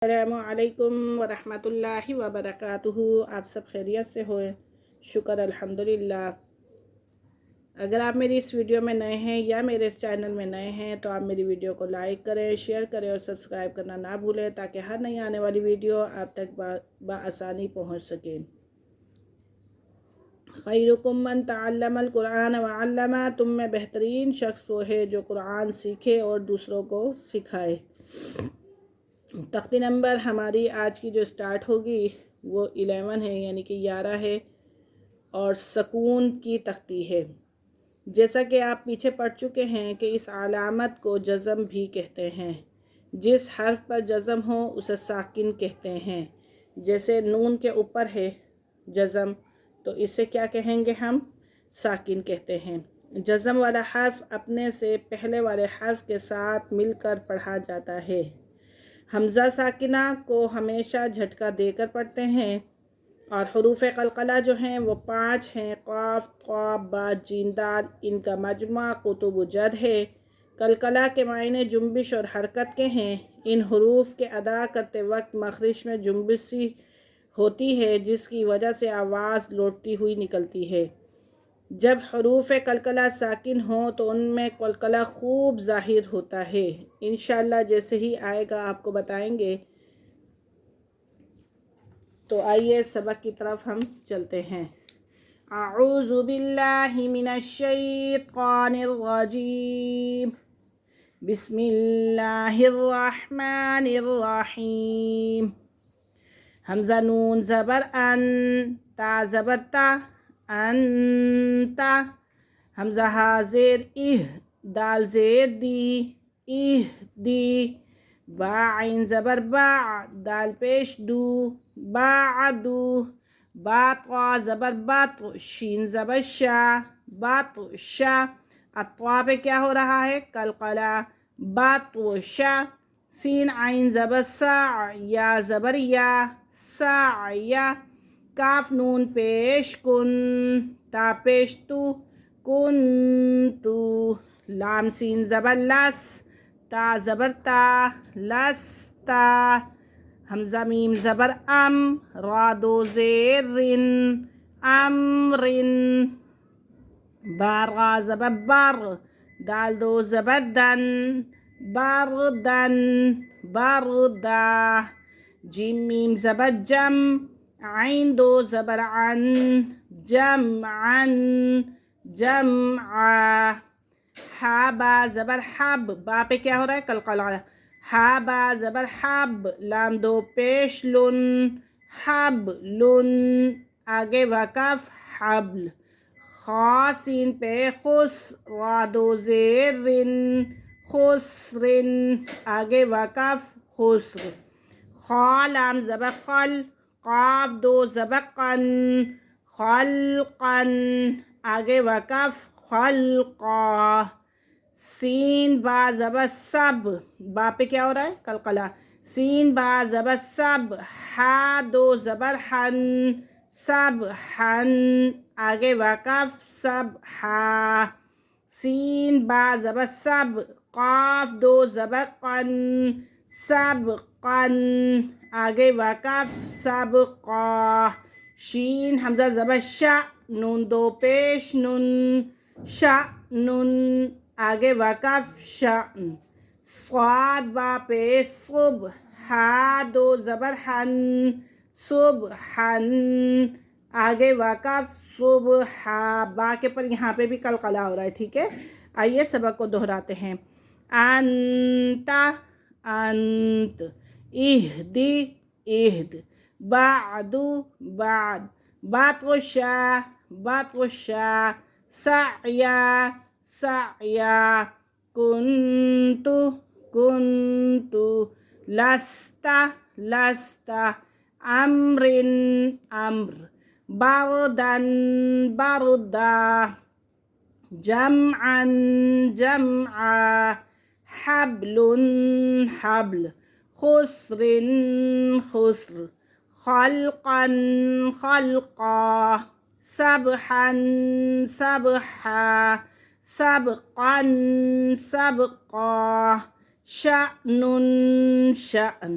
السلام علیکم ورحمۃ اللہ وبرکاتہ۔ آپ سب خیریت سے ہوئے؟ شکر الحمدللہ۔ اگر آپ میری اس ویڈیو میں نئے ہیں یا میرے اس چینل میں نئے ہیں تو آپ میری ویڈیو کو لائک کریں، شیئر کریں اور سبسکرائب کرنا نہ بھولیں تاکہ ہر نئی آنے والی ویڈیو آپ تک بآسانی پہنچ سکے۔ خیرکم من تعلم القرآن وعلمہ، تم میں بہترین شخص وہ ہے جو قرآن سیکھے اور دوسروں کو سکھائے۔ تختی نمبر ہماری آج کی جو سٹارٹ ہوگی وہ 11 ہے، یعنی کہ 11 ہے اور سکون کی تختی ہے۔ جیسا کہ آپ پیچھے پڑھ چکے ہیں کہ اس علامت کو جزم بھی کہتے ہیں۔ جس حرف پر جزم ہو اسے ساکن کہتے ہیں۔ جیسے نون کے اوپر ہے جزم تو اسے کیا کہیں گے؟ ہم ساکن کہتے ہیں۔ جزم والا حرف اپنے سے پہلے والے حرف کے ساتھ مل کر پڑھا جاتا ہے۔ حمزہ ساکنہ کو ہمیشہ جھٹکا دے کر پڑھتے ہیں اور حروف قلقلہ جو ہیں وہ 5 ہیں، قاف، قاف، با، جیم، دال۔ ان کا مجموعہ قطب جد ہے۔ قلقلہ کے معنی جنبش اور حرکت کے ہیں۔ ان حروف کے ادا کرتے وقت مخرج میں جنبش سی ہوتی ہے جس کی وجہ سے آواز لوٹتی ہوئی نکلتی ہے۔ جب حروف قلقلہ ساکن ہوں تو ان میں قلقلہ خوب ظاہر ہوتا ہے۔ انشاءاللہ جیسے ہی آئے گا آپ کو بتائیں گے۔ تو آئیے سبق کی طرف ہم چلتے ہیں۔ اعوذ باللہ من الشیطان الرجیم، بسم اللہ الرحمن الرحیم۔ حمزہ نون زبر ان، تا زبر تا، انتا۔ حمزہ ہا زیر اہ، دال زیر دی، اہ دی۔ با عین زبر با، دال پیش دو، بعدو۔ با طا زبر بط، شین زبر شا، بط شا۔ اب طا پہ کیا ہو رہا ہے؟ قلقلہ، بط شا۔ سین عین زبر سا، یا زبر یا، سعیا۔ کاف نون پیش کن، تا پیش تو، کنتو۔ لام سین زبر لس، تا زبر تا، لستا۔ حمزہ میم زبر ام، را دو زیر رن، امرن۔ با را زبر بر، دال دو زبر دن، بردن، بردا۔ جیم میم زبر جم، عین دو زبر عن، جمعا، جمعا۔ ہا با زبر حب، با پہ کیا ہو رہا ہے؟ قلقلہ۔ ہا با زبر حب، لام دو پیش لن، حبلن۔ آگے وقف حبل۔ خا سین پہ خس، را دو زیر رن، خسرن۔ آگے وقف خسر۔ خا لام زبر خل، قاف دو زبر قن، خلقن۔ آگے وقف خلقا۔ سین با زبر سب، با پہ کیا ہو رہا ہے؟ قلقلہ۔ سین با زبر سب، ہا دو زبر حن، سبحن۔ آگے وقف سبحا۔ سین با زبر سب، قاف دو زبر قن، سبقن۔ آگے وقف سبقا۔ شین حمزہ زبر شا، نون دو پیش نن، شأنن۔ آگے وقف شأن۔ صاد با پہ صب، ہا دو زبر حن، صبحن۔ آگے وقف صبحا۔ با کے پر یہاں پہ بھی قلقلہ ہو رہا ہے، ٹھیک ہے؟ آئیے سبق کو دہراتے ہیں۔ انتا، انت۔ اہدی، اہد۔ بعدو، بعد۔ بطشا، بطشا۔ سعیا، سعیا۔ کنتو، کنتو۔ لستا، لستا۔ امرن، امر۔ بردن، بردا۔ جمعا، جمعا۔ حبل، حبل۔ خسر، خسر۔ خلقا، خلقا۔ سبحا، سبحا۔ سبقا، سبقا۔ شأن، شأن۔